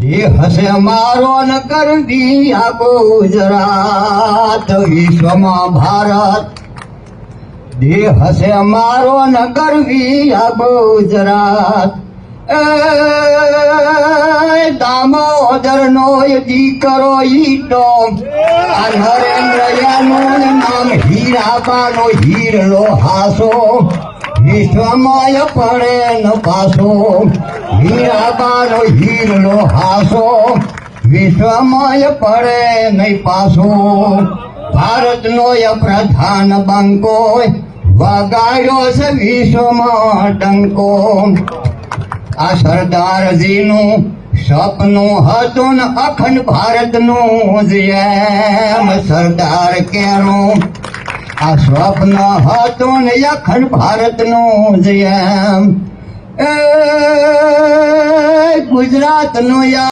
એ હશે મારો ન કરવી આ ગુજરાત વિશ્વમાં ભારત દેહ હશે મારો ન કરવી આ ગુજરાત દામોદર નો દીકરો ઈટો આ નરેન્દ્ર યાનું નામ હીરાબાનો હીરલો હાસો વિશ્વમય પડે ન પાસો હીરાબાનો હીરલો હાસો વિશ્વમય પડે નહીં પાસો ભારતનો પ્રધાન બંકો વગાડ્યો છે વિશ્વમાં ડંકો આ સરદારજીનું સપનું હતું ને અખંડ ભારતનું જેમ સરદાર કેરું આ સ્વપ્ન હતું ને અખંડ ભારતનું જેમ ગુજરાતનું